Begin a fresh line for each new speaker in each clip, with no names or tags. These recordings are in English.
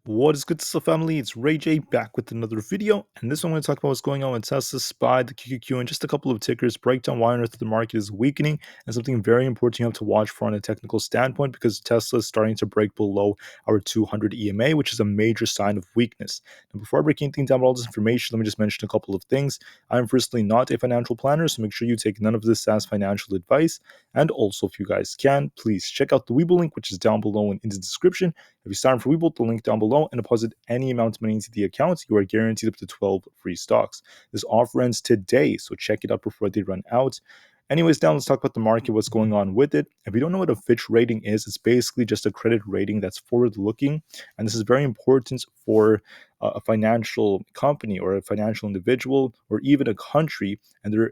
What is good, Tesla family? It's Ray J back with another video, and this one I'm going to talk about what's going on with Tesla, SPY, the QQQ, and just a couple of tickers, break down why on earth the market is weakening, and something very important you have to watch for on a technical standpoint because Tesla is starting to break below our 200 EMA, which is a major sign of weakness. Now, before I break anything down with all this information, let me just mention a couple of things. I'm firstly not a financial planner, so make sure you take none of this as financial advice, and also if you guys can, please check out the Webull link, which is down below and in the description. If you sign up for Webull, the link down below, and deposit any amount of money into the account, you are guaranteed up to 12 free stocks. This offer ends today, so check it out before they run out. Anyways, now let's talk about the market, what's going on with it. If you don't know what a Fitch rating is, it's basically just a credit rating that's forward-looking, and this is very important for a financial company or a financial individual or even a country and their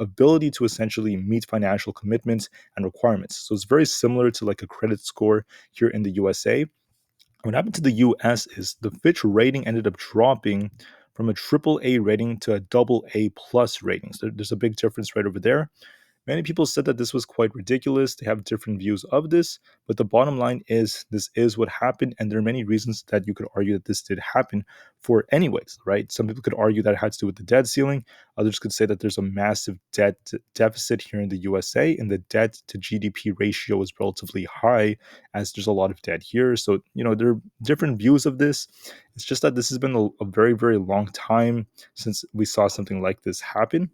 ability to essentially meet financial commitments and requirements. So it's very similar to like a credit score here in the USA. What happened to the US is the Fitch rating ended up dropping from a triple A rating to a double A plus rating. So there's a big difference right over there. Many people said that this was quite ridiculous. They have different views of this, but the bottom line is this is what happened, and there are many reasons that you could argue that this did happen for anyways, right? Some people could argue that it had to do with the debt ceiling. Others could say that there's a massive debt deficit here in the USA, and the debt to GDP ratio is relatively high as there's a lot of debt here. So, there are different views of this. It's just that this has been a very, very long time since we saw something like this happen.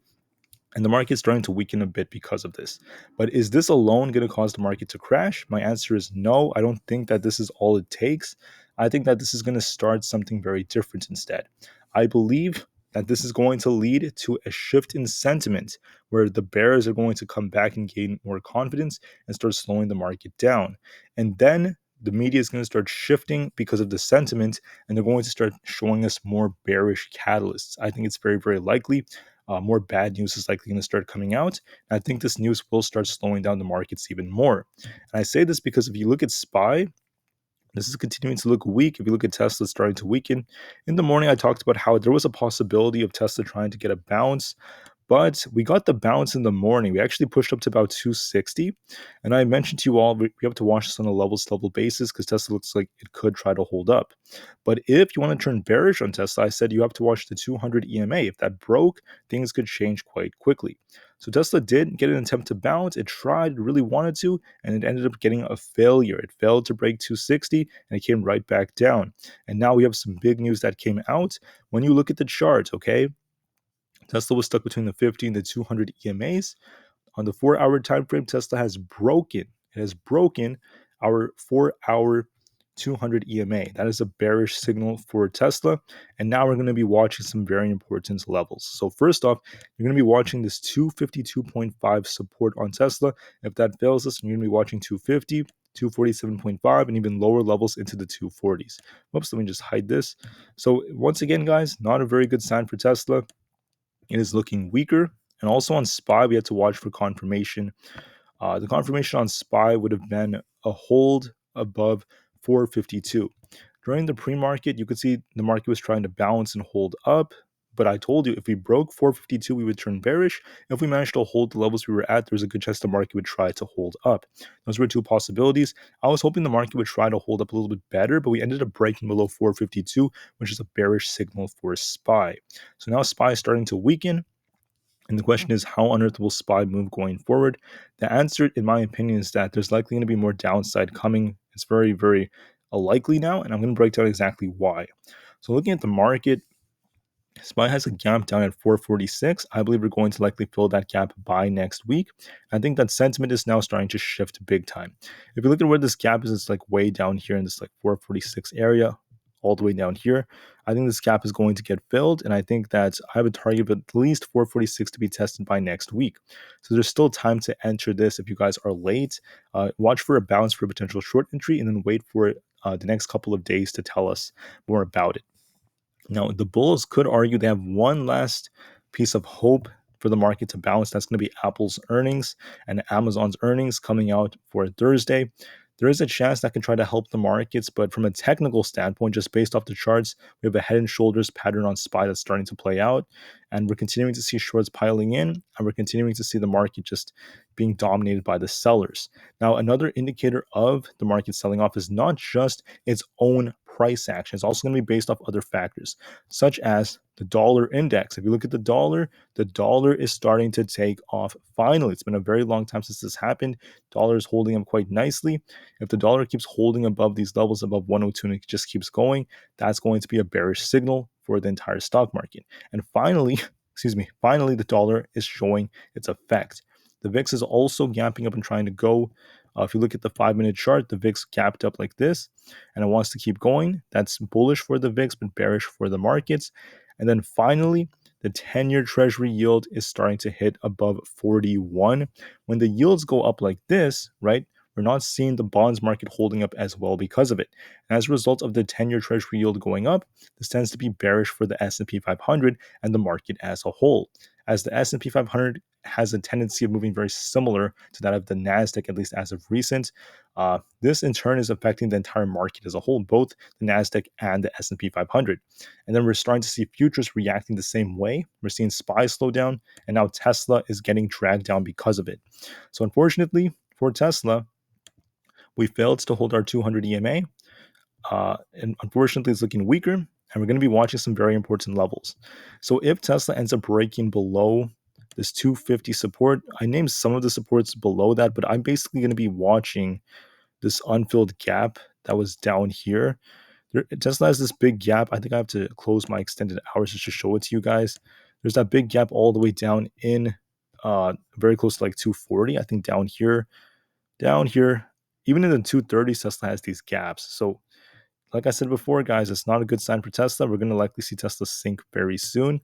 And the market is starting to weaken a bit because of this. But is this alone going to cause the market to crash? My answer is no. I don't think that this is all it takes. I think that this is going to start something very different instead. I believe that this is going to lead to a shift in sentiment where the bears are going to come back and gain more confidence and start slowing the market down. And then the media is going to start shifting because of the sentiment, and they're going to start showing us more bearish catalysts. I think it's very, very likely more bad news is likely going to start coming out. And I think this news will start slowing down the markets even more. And I say this because if you look at SPY, this is continuing to look weak. If you look at Tesla starting to weaken, in the morning I talked about how there was a possibility of Tesla trying to get a bounce, but we got the bounce in the morning. We actually pushed up to about 260. And I mentioned to you all, we have to watch this on a level basis because Tesla looks like it could try to hold up. But if you want to turn bearish on Tesla, I said you have to watch the 200 EMA. If that broke, things could change quite quickly. So Tesla did get an attempt to bounce. It tried, really wanted to, and it ended up getting a failure. It failed to break 260 and it came right back down. And now we have some big news that came out. When you look at the chart, okay, Tesla was stuck between the 50 and the 200 EMAs. On the 4-hour time frame, Tesla has broken. It has broken our 4-hour 200 EMA. That is a bearish signal for Tesla. And now we're going to be watching some very important levels. So first off, you're going to be watching this 252.5 support on Tesla. If that fails us, you're going to be watching 250, 247.5, and even lower levels into the 240s. Whoops, let me just hide this. So once again, guys, not a very good sign for Tesla. It is looking weaker. And also on SPY, we had to watch for confirmation. The confirmation on SPY would have been a hold above 452. During the pre-market, you could see the market was trying to balance and hold up. But I told you, if we broke 452, we would turn bearish. If we managed to hold the levels we were at, there's a good chance the market would try to hold up. Those were two possibilities. I was hoping the market would try to hold up a little bit better, but we ended up breaking below 452, which is a bearish signal for SPY. So now SPY is starting to weaken. And the question is, how on earth will SPY move going forward? The answer, in my opinion, is that there's likely going to be more downside coming. It's very, very likely now, and I'm going to break down exactly why. So looking at the market, SPY has a gap down at 446. I believe we're going to likely fill that gap by next week. I think that sentiment is now starting to shift big time. If you look at where this gap is, it's like way down here in this like 446 area, all the way down here. I think this gap is going to get filled, and I think that I have a target of at least 446 to be tested by next week. So there's still time to enter this if you guys are late. Watch for a bounce for a potential short entry, and then wait for the next couple of days to tell us more about it. Now, the bulls could argue they have one last piece of hope for the market to bounce. That's going to be Apple's earnings and Amazon's earnings coming out for Thursday. There is a chance that can try to help the markets, but from a technical standpoint, just based off the charts, we have a head and shoulders pattern on SPY that's starting to play out. and we're continuing to see shorts piling in, and we're continuing to see the market just being dominated by the sellers. Now, another indicator of the market selling off is not just its own price action. It's also going to be based off other factors, such as the dollar index. If you look at the dollar is starting to take off finally. It's been a very long time since this happened. Dollar is holding up quite nicely. If the dollar keeps holding above these levels, above 102, and it just keeps going, that's going to be a bearish signal for the entire stock market. And finally, finally, the dollar is showing its effect. The VIX is also gapping up and trying to go. If you look at the 5-minute chart, the VIX gapped up like this, and it wants to keep going. That's bullish for the VIX, but bearish for the markets. And then finally, the 10-year Treasury yield is starting to hit above 41. When the yields go up like this, right, we're not seeing the bonds market holding up as well because of it. And as a result of the 10-year Treasury yield going up, this tends to be bearish for the S&P 500 and the market as a whole, as the S&P 500 has a tendency of moving very similar to that of the Nasdaq, at least as of recent. This in turn is affecting the entire market as a whole, both the Nasdaq and the S&P 500. And then we're starting to see futures reacting the same way. We're seeing SPY slow down, and now Tesla is getting dragged down because of it. So unfortunately for Tesla, we failed to hold our 200 EMA. And unfortunately, it's looking weaker, and we're going to be watching some very important levels. So if Tesla ends up breaking below this 250 support, I named some of the supports below that, but I'm basically going to be watching this unfilled gap that was down here. Tesla has this big gap. I think I have to close my extended hours just to show it to you guys. There's that big gap all the way down in very close to like 240. I think down here, even in the 230s, Tesla has these gaps. So like I said before, guys, it's not a good sign for Tesla. We're going to likely see Tesla sink very soon.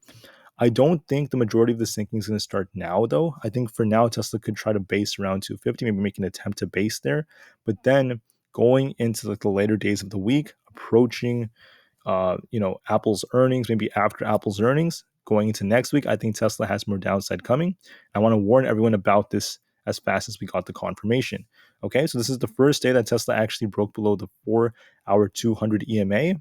I don't think the majority of the sinking is going to start now, though. I think for now, Tesla could try to base around 250, maybe make an attempt to base there. But then going into like the later days of the week, approaching Apple's earnings, maybe after Apple's earnings, going into next week, I think Tesla has more downside coming. I want to warn everyone about this as fast as we got the confirmation. Okay, so this is the first day that Tesla actually broke below the 4-hour 200 EMA.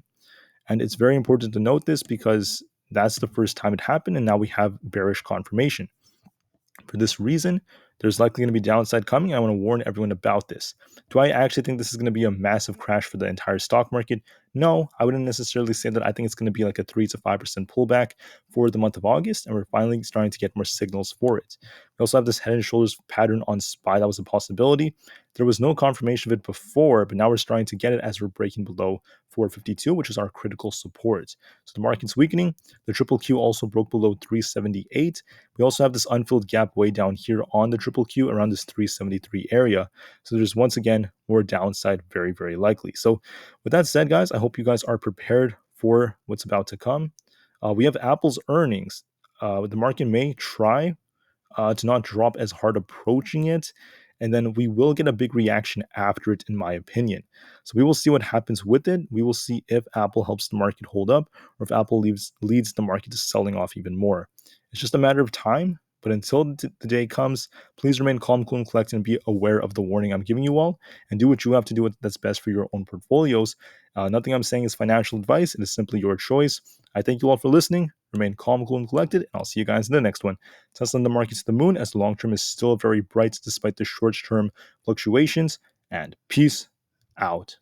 And it's very important to note this because that's the first time it happened, and now we have bearish confirmation. For this reason, there's likely going to be downside coming. I want to warn everyone about this. Do I actually think this is going to be a massive crash for the entire stock market? No, I wouldn't necessarily say that. I think it's going to be like a 3 to 5% pullback for the month of August, and we're finally starting to get more signals for it. We also have this head and shoulders pattern on SPY. That was a possibility. There was no confirmation of it before, but now we're starting to get it as we're breaking below 452, which is our critical support. So the market's weakening. The triple Q also broke below 378. We also have this unfilled gap way down here on the triple Q around this 373 area. So there's once again more downside, very, very likely. So with that said, guys, I hope you guys are prepared for what's about to come. We have Apple's earnings. The market may try to not drop as hard approaching it. And then we will get a big reaction after it, in my opinion. So we will see what happens with it. We will see if Apple helps the market hold up or if Apple leads the market to selling off even more. It's just a matter of time. But until the day comes, please remain calm, cool, and collected and be aware of the warning I'm giving you all and do what you have to do that's best for your own portfolios. Nothing I'm saying is financial advice. It is simply your choice. I thank you all for listening. Remain calm, cool, and collected, and I'll see you guys in the next one. Tesla and the market to the moon as the long term is still very bright despite the short term fluctuations. And peace out.